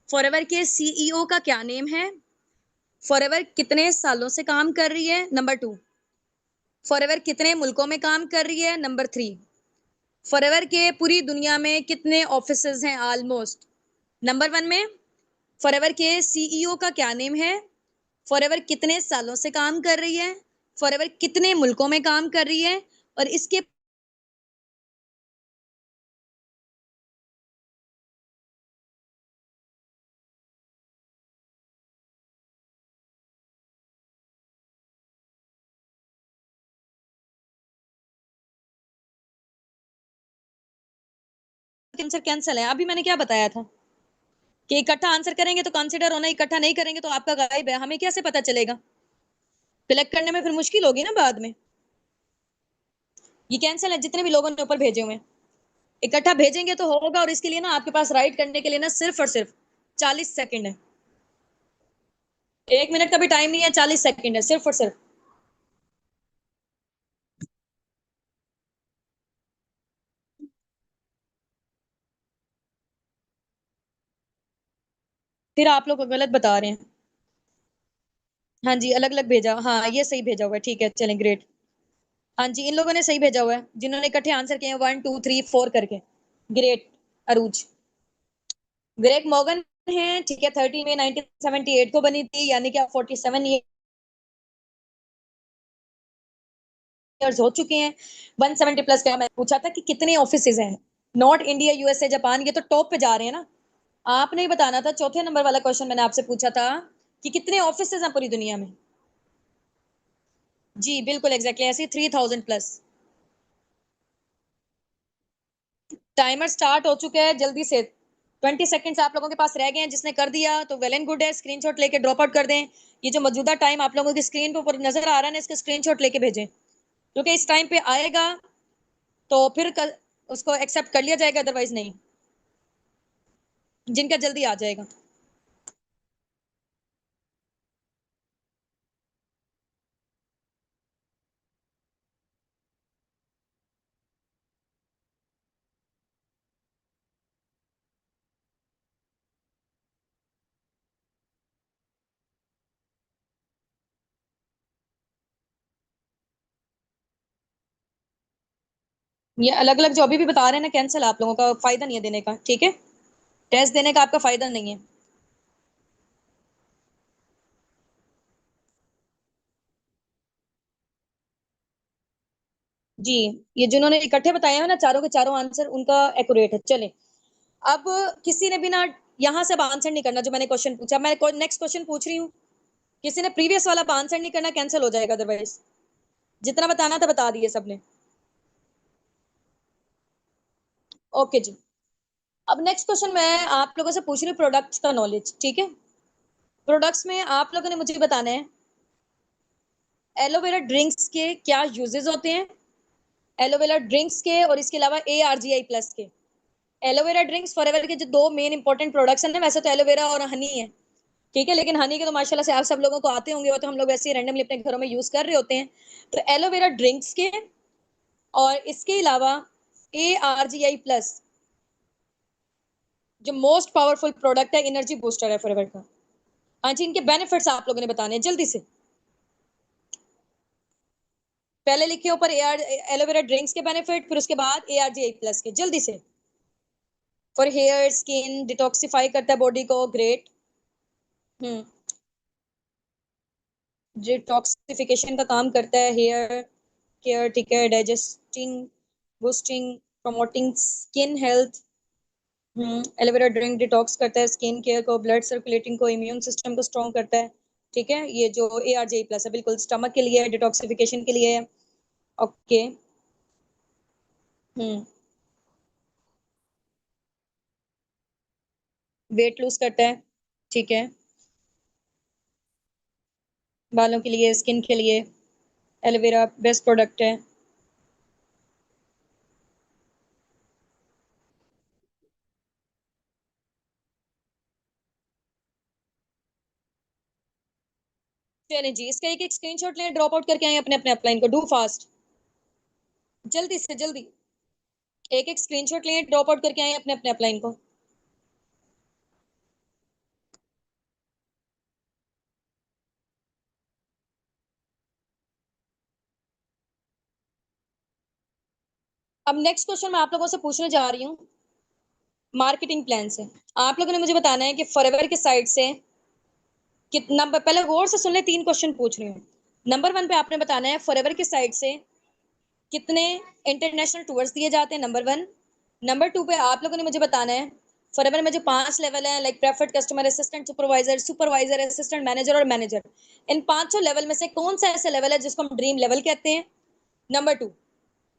फॉरएवर के सीईओ का क्या नेम है? फॉरएवर कितने सालों से काम कर रही है? नंबर 2, फॉरएवर कितने मुल्कों में काम कर रही है? नंबर 3, फॉरएवर के पूरी दुनिया में कितने ऑफिसेज हैं ऑलमोस्ट? नंबर 1 में फॉरएवर के सीईओ का क्या नेम है? फॉरएवर कितने सालों से काम कर रही है? फॉरएवर कितने मुल्कों में काम कर रही है? और इसके आंसर कैंसिल है। अभी मैंने क्या बताया था कि इकट्ठा आंसर करेंगे तो कंसिडर होना, इकट्ठा नहीं करेंगे तो आपका गायब है। हमें कैसे पता चलेगा? कलेक्ट करने में फिर मुश्किल होगी ना बाद में। ये कैंसिल है जितने भी लोगों ने ऊपर भेजे हुए हैं। इकट्ठा भेजेंगे तो होगा, और इसके लिए ना आपके पास राइट करने के लिए ना सिर्फ और सिर्फ 40 सेकंड है। 1 मिनट का भी टाइम नहीं है, 40 सेकंड है सिर्फ और सिर्फ। फिर आप लोग गलत बता रहे हैं। हाँ जी, अलग अलग भेजा। हाँ, ये सही भेजा हुआ है। ठीक है, चलें, ग्रेट। हाँ जी, इन लोगों ने सही भेजा हुआ है जिन्होंने इकट्ठे आंसर किए हैं 1 2 3 4 करके। ग्रेट। अरूज। ग्रेग मॉर्गन है। ठीक है, 30 मई 1978 को बनी थी, यानी कि आप 47 ईयर्स हो चुके हैं। 170 प्लस का। मैं पूछा था कि कितने ऑफिसेज हैं। नॉट इंडिया, यूएसए, जापान, ये तो टॉप पे जा रहे हैं ना। आपने ही बताना था। चौथे नंबर वाला क्वेश्चन मैंने आपसे पूछा था कि कितने ऑफिसेज हैं पूरी दुनिया में। जी बिल्कुल, एग्जैक्टली ऐसे 3000 प्लस। टाइमर स्टार्ट हो चुका है, जल्दी से। 20 सेकेंड्स आप लोगों के पास रह गए हैं। जिसने कर दिया तो वेल एंड गुड है, स्क्रीनशॉट लेके ड्रॉप आउट कर दें। ये जो मौजूदा टाइम आप लोगों की स्क्रीन पे ऊपर नजर आ रहा है ना, इसका स्क्रीनशॉट लेके भेजें, क्योंकि इस टाइम पे आएगा तो फिर उसको एक्सेप्ट कर लिया जाएगा, अदरवाइज नहीं। जिनका जल्दी आ जाएगा। ये अलग अलग जो अभी भी बता रहे हैं ना, कैंसिल। आप लोगों का फायदा नहीं है देने का, ठीक है। टेस्ट देने का आपका फायदा नहीं है। जी, ये जिन्होंने इकट्ठे बताए हैं ना चारों के चारों आंसर, उनका एक्यूरेट है। चले, अब किसी ने भी ना यहाँ से अब आंसर नहीं करना जो मैंने क्वेश्चन पूछा। मैं नेक्स्ट क्वेश्चन पूछ रही हूँ। किसी ने प्रीवियस वाला आंसर नहीं करना, कैंसिल हो जाएगा अदरवाइज। जितना बताना था बता दिए सबने। ओके जी। अब नेक्स्ट क्वेश्चन मैं आप लोगों से पूछ रही हूँ, प्रोडक्ट्स का नॉलेज, ठीक है। प्रोडक्ट्स में आप लोगों ने मुझे बताना है एलोवेरा ड्रिंक्स के क्या यूजेस होते हैं। एलोवेरा ड्रिंक्स के और इसके अलावा ARGI+ के। एलोवेरा ड्रिंक्स फॉरएवर के जो दो मेन इंपॉर्टेंट प्रोडक्ट्स हैं ना, वैसे तो एलोवेरा और हनी है, ठीक है, लेकिन हनी के तो माशाल्लाह से आप सब लोगों को आते होंगे, वो तो हम लोग वैसे ही रैंडमली अपने घरों में यूज कर रहे होते हैं। तो एलोवेरा ड्रिंक्स के और इसके अलावा ARGI+ जो मोस्ट पावरफुल प्रोडक्ट है, एनर्जी बूस्टर है फॉरएवर का। हाँ जी, इनके बेनिफिट्स आप लोगों ने बताने हैं जल्दी से। पहले लिखे ऊपर एलोवेरा ड्रिंक्स के बेनिफिट, फिर उसके बाद ARGI+ के, जल्दी से। फॉर हेयर, स्किन, डिटॉक्सिफाई करता है बॉडी को, ग्रेट। हम्म। डिटॉक्सिफिकेशन का काम करता है, हेयर केयर, ठीक है, digesting, boosting, promoting skin health. Aloe vera drink detox करता है स्किन केयर को, ब्लड सर्कुलेटिंग को, इम्यून सिस्टम को स्ट्रॉन्ग करता है, ठीक है। ये जो ARGI+ है बिल्कुल स्टमक के लिए है, डिटॉक्सिफिकेशन के लिए है। ओके। हम्म। वेट लूज करता है, ठीक है। बालों के लिए, स्किन के लिए एलोवेरा बेस्ट प्रोडक्ट है। चलें जी, इसका एक एक स्क्रीनशॉट लें, ड्रॉप आउट करके आए अपने अपने अपलाइन को, डू फास्ट, जल्दी से जल्दी। एक एक स्क्रीनशॉट लिए, ड्रॉप आउट करके आए अपने अपने अपलाइन को। अब नेक्स्ट क्वेश्चन मैं आप लोगों से पूछने जा रही हूँ मार्केटिंग प्लान से। आप लोगों ने मुझे बताना है कि फॉरएवर की साइड से कितना, पहले गौर से सुन ले, 3 क्वेश्चन पूछ रही हूँ। नंबर 1 पे आपने बताना है फॉरएवर की साइड से कितने इंटरनेशनल टूर्स दिए जाते हैं, नंबर 1। नंबर 2 पे आप लोगों ने मुझे बताना है फॉरएवर में जो 5 लेवल है, like preferred customer, assistant, supervisor, supervisor, assistant manager और मैनेजर, इन पांचों लेवल में से कौन सा ऐसा लेवल है जिसको हम ड्रीम लेवल कहते हैं। नंबर 2,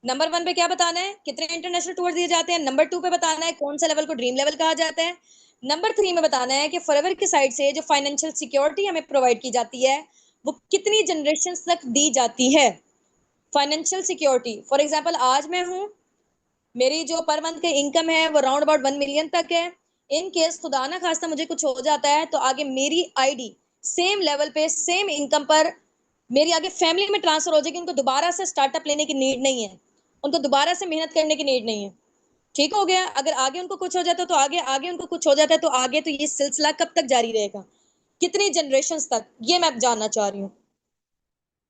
नंबर 1 पे क्या बताना है, कितने इंटरनेशनल टूर दिए जाते हैं। नंबर 2 पे बताना है कौन सा लेवल को ड्रीम लेवल कहा जाता है। नंबर 3 में बताना है कि फॉरएवर की साइड से जो फाइनेंशियल सिक्योरिटी हमें प्रोवाइड की जाती है वो कितनी जनरेशन तक दी जाती है। फाइनेंशियल सिक्योरिटी, फॉर एग्जाम्पल आज मैं हूँ, मेरी जो पर मंथ की इनकम है वो राउंड अबाउट 1 मिलियन तक है। इन केस खुदा ना खास्ता मुझे कुछ हो जाता है तो आगे मेरी आईडी सेम लेवल पे सेम इनकम पर मेरी आगे फैमिली में ट्रांसफर हो जाएगी। उनको दोबारा से स्टार्टअप लेने की नीड नहीं है, उनको दोबारा से मेहनत करने की नीड नहीं है। ठीक हो गया। अगर आगे उनको कुछ हो जाता है तो आगे आगे उनको कुछ हो जाता है तो आगे, तो ये सिलसिला कब तक जारी रहेगा, कितनी जनरेशन तक, ये मैं जानना चाह रही हूँ।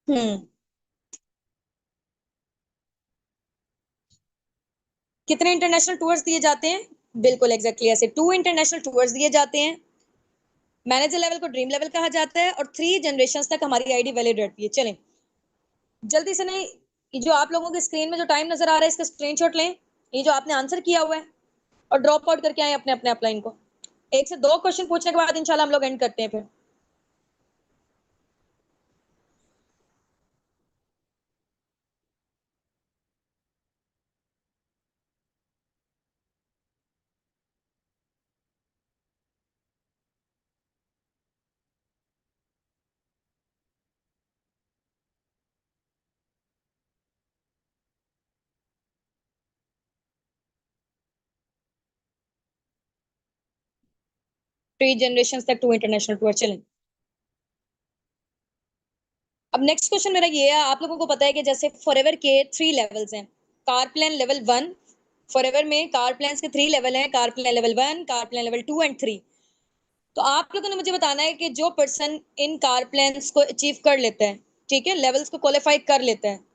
हम्म। कितने इंटरनेशनल टूर्स दिए जाते हैं, बिल्कुल एग्जैक्टली ऐसे 2 इंटरनेशनल टूर्स दिए जाते हैं। मैनेजर लेवल को ड्रीम लेवल कहा जाता है और 3 जनरेशन तक हमारी आईडी वैलिड रहती है। चलें जल्दी से, नहीं ये जो आप लोगों के स्क्रीन में जो टाइम नजर आ रहा है इसका स्क्रीनशॉट लें, ये जो आपने आंसर किया हुआ है, और ड्रॉप आउट करके आए अपने अपने अपलाइन को। 1 से 2 क्वेश्चन पूछने के बाद इंशाल्लाह हम लोग एंड करते हैं फिर। 3 जनरेशन तक 2 इंटरनेशनल टूर। चलें अब नेक्स्ट क्वेश्चन मेरा ये है, आप लोगों को पता है कि जैसे फॉरएवर के 3 लेवल्स हैं। कार प्लान लेवल 1, फॉरएवर में कार प्लान के 3 लेवल हैं, car plan level 1, car plan level 2 and 3। तो आप लोगों ने मुझे बताना है कि जो पर्सन इन कार प्लान्स को अचीव कर लेता है, ठीक है, लेवल्स को क्वालिफाई कर लेता है,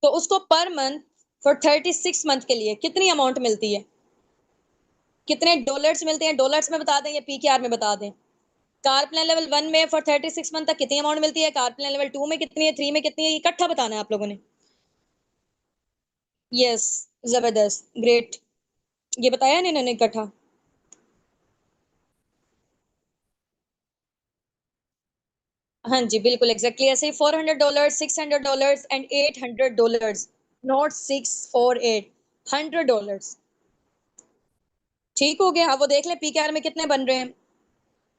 तो उसको पर मंथ फॉर 36 मंथ के लिए कितनी अमाउंट मिलती है, कितने डॉलर्स मिलते हैं, डॉलर्स में बता दें या पीकेआर में बता दें। कार प्लान लेवल 1 में फॉर 36 मंथ तक कितनी अमाउंट मिलती है, कार प्लान लेवल 2 में कितनी है, 3 में कितनी है, ये इकट्ठा बताना है आप लोगों ने। यस, जबरदस्त, ग्रेट। ये बताया नहीं इन्होंने इकट्ठा। हाँ जी बिल्कुल एग्जैक्टली ऐसे ही, $400, $600 एंड $800, नॉट 648, $100। ठीक हो गया। अब वो देख ले पीकेआर में कितने बन रहे हैं,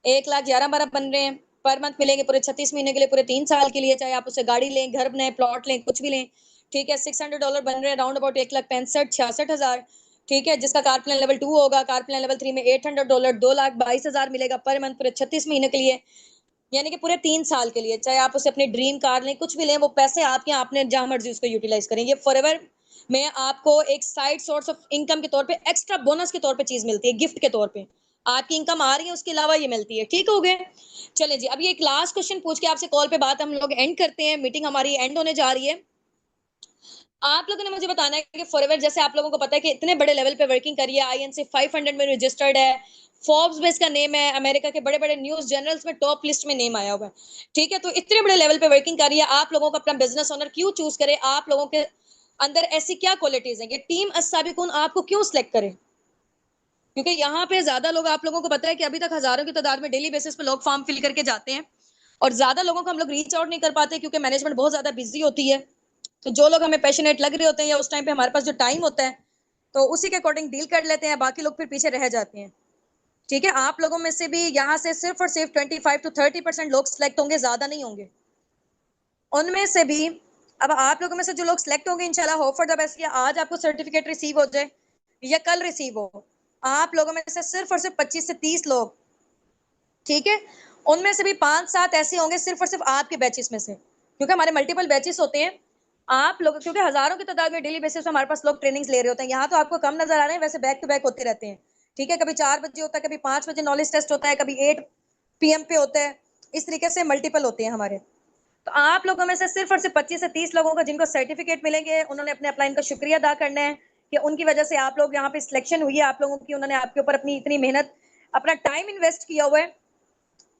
1,11,12 बन रहे हैं। पर मंथ मिलेंगे पूरे 36 महीने के लिए, पूरे 3 साल के लिए, चाहे आप उसे गाड़ी लें, घर बनाए, प्लॉट लें, कुछ भी लें। ठीक है, $600 बन रहे हैं, राउंड अबाउट 1,65,66,000। ठीक है, जिसका कार प्लान लेवल 2 होगा, कार प्लान लेवल 3 में $800, 2,22,000 मिलेगा पर मंथ पूरे 36 महीने के लिए, यानी कि पूरे 3 साल के लिए। चाहे आप उसे अपनी ड्रीम कार लें, कुछ भी लें, वो पैसे आपके, आपने जहां मर्जी उसको यूटिलाइज करें। ये फॉरएवर में आपको एक साइड सोर्स ऑफ इनकम के तौर पे, एक्स्ट्रा बोनस के तौर पे चीज मिलती है, गिफ्ट के तौर पे आपकी इनकम आ रही है, उसके अलावा ये मिलती है। ठीक हो गए। चले जी, अब ये एक लास्ट क्वेश्चन पूछ के आपसे कॉल पे बात हम लोग एंड करते हैं, मीटिंग हमारी एंड होने जा रही है। आप लोगों ने मुझे बताना है कि फॉरएवर, जैसे आप लोगों को पता है कि इतने बड़े लेवल पे वर्किंग करी है, आईएनसी 500 में रजिस्टर्ड है, फोर्ब्स में इसका नेम है, अमेरिका के बड़े बड़े न्यूज जर्नल्स में टॉप लिस्ट में नेम आया हुआ है। ठीक है, तो इतने बड़े लेवल पे वर्किंग करी है, आप लोगों को अपना बिजनेस ओनर क्यों चूज करे, आप लोगों के अंदर ऐसी क्या क्वालिटीज है कि टीम अस्साबिकुन आपको क्यों सिलेक्ट करे। क्योंकि यहाँ पे ज्यादा लोग, आप लोगों को पता है कि अभी तक हजारों की तादाद में डेली बेसिस पे लोग फॉर्म फिल करके जाते हैं, और ज्यादा लोगों को हम लोग रीच आउट नहीं कर पाते क्योंकि मैनेजमेंट बहुत ज्यादा बिजी होती है। तो जो लोग हमें पैशनेट लग रहे होते हैं या उस टाइम पे हमारे पास जो टाइम होता है, तो उसी के अकॉर्डिंग डील कर लेते हैं, बाकी लोग फिर पीछे रह जाते हैं। ठीक है, आप लोगों में से भी यहाँ से सिर्फ और सिर्फ 25 to 30% लोग सिलेक्ट होंगे, ज्यादा नहीं होंगे। उनमें से भी, अब आप लोगों में से जो लोग सिलेक्ट होंगे इंशाल्लाह, होप फॉर द बेस्ट, या आज आपको सर्टिफिकेट रिसीव हो जाए या कल रिसीव हो, आप लोगों में से सिर्फ और सिर्फ 25 से 30 लोग, ठीक है, उनमें से भी 5-7 ऐसे होंगे सिर्फ और सिर्फ आपके बैचेस में से, क्योंकि हमारे मल्टीपल बैचेस होते हैं। आप लोग, क्योंकि हजारों की तादाद में डेली बेसिस पे हमारे पास लोग ट्रेनिंग्स ले रहे होते हैं। यहाँ तो आपको कम नजर आ रहे हैं, वैसे बैक टू बैक होते रहते हैं। ठीक है, कभी 4 बजे होता है, कभी 5 बजे नॉलेज टेस्ट होता है, कभी 8 PM पे होता है। इस तरीके से मल्टीपल होते हैं हमारे। तो आप लोगों में से सिर्फ और सिर्फ 25 से 30 लोगों को जिनको सर्टिफिकेट मिलेंगे, उन्होंने अपने अपलाइन का शुक्रिया अदा करना है कि उनकी वजह से आप लोग यहाँ पे सिलेक्शन हुई है आप लोगों की, उन्होंने आपके ऊपर अपनी इतनी मेहनत, अपना टाइम इन्वेस्ट किया हुआ है।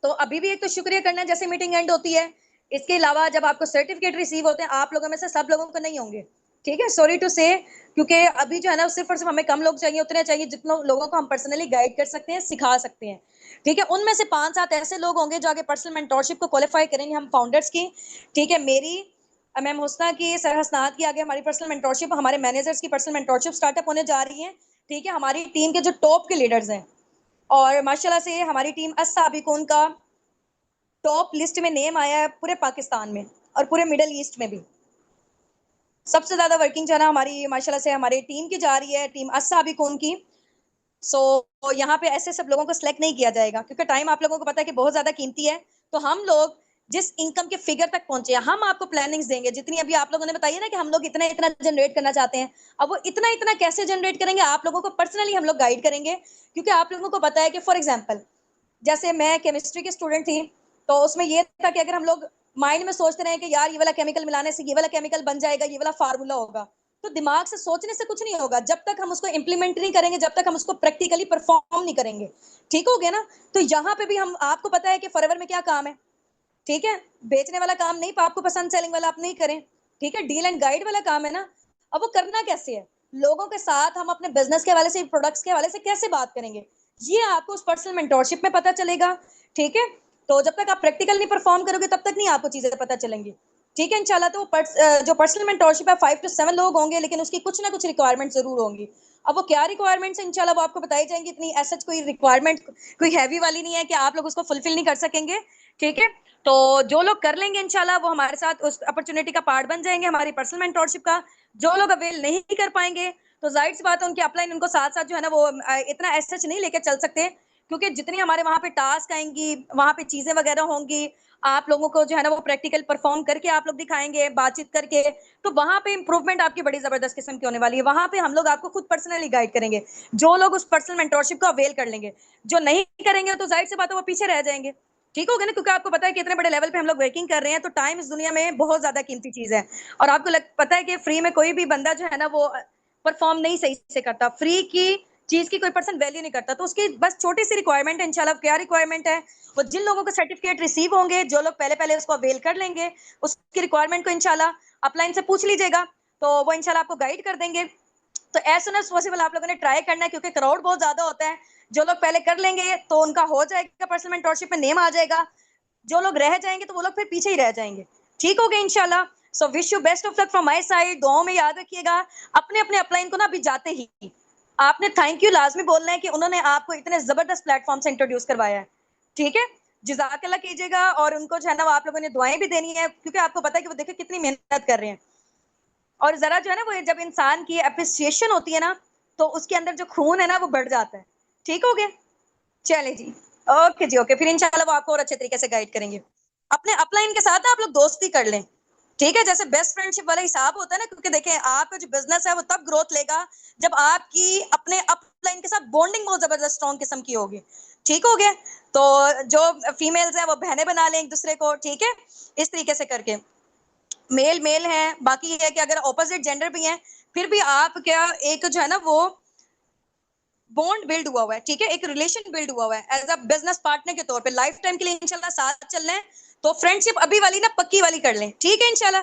तो अभी भी एक तो शुक्रिया करना है जैसे मीटिंग एंड होती है। इसके अलावा जब आपको सर्टिफिकेट रिसीव होते हैं, आप लोगों में से सब लोगों को नहीं होंगे, ठीक है, सॉरी टू से, क्योंकि अभी जो है ना सिर्फ और सिर्फ हमें कम लोग चाहिए, उतने चाहिए जितने लोगों को हम पर्सनली गाइड कर सकते हैं, सिखा सकते हैं। ठीक है, उनमें से 5-7 ऐसे लोग होंगे जो आगे पर्सनल मेंटोरशिप को क्वालिफाई करेंगे हम फाउंडर्स की। ठीक है, मेरी मैम हुस्ना की, सर हसनात की आगे हमारी पर्सनल मेंटोरशिप, हमारे मैनेजर्स की पर्सनल मेंटोरशिप स्टार्टअप होने जा रही है। ठीक है, हमारी टीम के जो टॉप के लीडर्स हैं, और माशाल्लाह से हमारी टीम अस्साबिकून का टॉप लिस्ट में नेम आया है पूरे पाकिस्तान में और पूरे मिडल ईस्ट में भी। सबसे ज्यादा वर्किंग जो है ना हमारी माशाल्लाह से हमारी टीम की जा रही है, टीम अस्साबिकून की। सो यहाँ पे ऐसे सब लोगों को सिलेक्ट नहीं किया जाएगा, क्योंकि टाइम आप लोगों को पता है कि बहुत ज्यादा कीमती है। तो हम लोग जिस इनकम के फिगर तक पहुंचे, हम आपको प्लानिंग्स देंगे जितनी अभी आप लोगों ने बताई है ना कि हम लोग इतना इतना जनरेट करना चाहते हैं। अब वो इतना इतना कैसे जनरेट करेंगे, आप लोगों को पर्सनली हम लोग गाइड करेंगे, क्योंकि आप लोगों को पता है कि फॉर एग्जाम्पल जैसे मैं केमिस्ट्री की स्टूडेंट थी, तो उसमें ये था कि अगर हम लोग माइंड में सोचते रहे कि यार ये वाला केमिकल मिलाने से ये वाला केमिकल बन जाएगा, ये वाला फार्मूला होगा, तो दिमाग से सोचने से कुछ नहीं होगा जब तक हम उसको इंप्लीमेंट नहीं करेंगे, जब तक हम उसको प्रैक्टिकली परफॉर्म नहीं करेंगे। ठीक हो गया ना? तो यहाँ पे भी हम, आपको पता है कि फॉरएवर में क्या काम है, ठीक है, बेचने वाला काम नहीं, आपको पसंद सेलिंग वाला आप नहीं करें, ठीक है, डील एंड गाइड वाला काम है ना। अब वो करना कैसे है, लोगों के साथ हम अपने बिजनेस के हवाले से, प्रोडक्ट्स के हवाले से कैसे बात करेंगे, ये आपको उस पर्सनल मेंटोरशिप में पता चलेगा। ठीक है, तो जब तक आप प्रैक्टिकल नहीं परफॉर्म करोगे तब तक नहीं आपको चीजें पता चलेंगी। ठीक है, इंशाल्लाह। तो जो पर्सनल मेंटोरशिप है 5 to 7 लोग होंगे, लेकिन उसकी कुछ ना कुछ रिक्वायरमेंट जरूर होंगी। अब वो क्या रिक्वायरमेंट्स है इंशाल्लाह वो आपको बताई जाएंगी। इतनी ऐसा कोई रिक्वायरमेंट कोई हैवी वाली नहीं है कि आप लोग उसको फुलफिल नहीं कर सकेंगे। ठीक है, तो जो लोग कर लेंगे इंशाल्लाह वो हमारे साथ उस अपॉर्चुनिटी का पार्ट बन जाएंगे, हमारी पर्सनल मेंटोरशिप का। जो लोग अवेल नहीं कर पाएंगे तो जाहिर सी बात है उनकी अपलाइन उनको साथ साथ जो है ना वो इतना एसएच नहीं लेके चल सकते, क्योंकि जितनी हमारे वहां पे टास्क आएंगी, वहां पे चीजें वगैरह होंगी, आप लोगों को जो है ना वो प्रैक्टिकल परफॉर्म करके आप लोग दिखाएंगे, बातचीत करके, तो वहां पे इंप्रूवमेंट आपकी बड़ी जबरदस्त किस्म की होने वाली है। वहां पे हम लोग आपको खुद पर्सनली गाइड करेंगे, जो लोग उस पर्सनल मेंटोरशिप को अवेल कर लेंगे। जो नहीं करेंगे तो जाहिर सी बात है वो पीछे रह जाएंगे। ठीक हो गया ना? क्योंकि आपको पता है कि इतने बड़े लेवल पे हम लोग वर्किंग कर रहे हैं, तो टाइम इस दुनिया में बहुत ज्यादा कीमती चीज है। और आपको पता है कि फ्री में कोई भी बंदा जो है ना वो परफॉर्म नहीं सही से करता, फ्री की चीज की कोई पर्सन वैल्यू नहीं करता। तो उसकी बस छोटी सी रिक्वायरमेंट है इंशाल्लाह। क्या रिक्वायरमेंट है? वो जिन लोगों को सर्टिफिकेट रिसीव होंगे, जो लोग पहले पहले उसको अवेल कर लेंगे, उसकी रिक्वायरमेंट को इंशाल्लाह अपलाइन से पूछ लीजिएगा, तो वो इंशाल्लाह आपको गाइड कर देंगे। तो एज सुन एज पॉसिबल आप लोगों ने ट्राई करना है, क्योंकि क्राउड बहुत ज्यादा होता है। जो लोग पहले कर लेंगे तो उनका हो जाएगा, पर्सनल मेंटोरशिप में नेम आ जाएगा। जो लोग रह जाएंगे तो वो लोग फिर पीछे ही रह जाएंगे। ठीक हो गया इंशाल्लाह। So wish you best of luck from my side. दुआओं में याद रखिएगा अपने अपने अपलाइन को ना। अभी जाते ही आपने थैंक यू लाजमी बोलना है कि उन्होंने आपको इतने जबरदस्त प्लेटफॉर्म से इंट्रोड्यूस करवाया है। ठीक है, जजाकल्ला कीजिएगा। और उनको जो है ना आप लोगों ने दुआएं भी देनी है, क्योंकि आपको पता है कि वो देखिए कितनी मेहनत कर रहे हैं। और जरा जो है ना वो जब इंसान की अप्रिसिएशन होती है ना, तो उसके अंदर जो खून है ना वो बढ़ जाता है। ठीक हो गया? चले जी, ओके जी, ओके। फिर इंशाल्लाह वो आपको और अच्छे तरीके से गाइड करेंगे। अपने अपलाइन के साथ आप लोग दोस्ती कर लें, ठीक है, जैसे बेस्ट फ्रेंडशिप वाला हिसाब होता है ना। क्योंकि देखें आपका जो बिजनेस है वो तब ग्रोथ लेगा जब आपकी अपने अपलाइन के साथ बॉन्डिंग बहुत जबरदस्त स्ट्रॉन्ग किस्म की होगी। ठीक हो गया? तो जो फीमेल्स हैं वो बहनें बना लें एक दूसरे को, ठीक है, इस तरीके से करके। मेल मेल है, बाकी ये है कि अगर ऑपोजिट जेंडर भी हैं फिर भी आप क्या एक जो है ना वो बॉन्ड बिल्ड हुआ हुआ है, ठीक है, एक रिलेशन बिल्ड हुआ हुआ है एज अ बिजनेस पार्टनर के तौर पे, लाइफ टाइम के लिए इंशाल्लाह साथ चल रहे हैं। तो फ्रेंडशिप अभी वाली ना पक्की वाली कर लें, ठीक है इंशाल्लाह।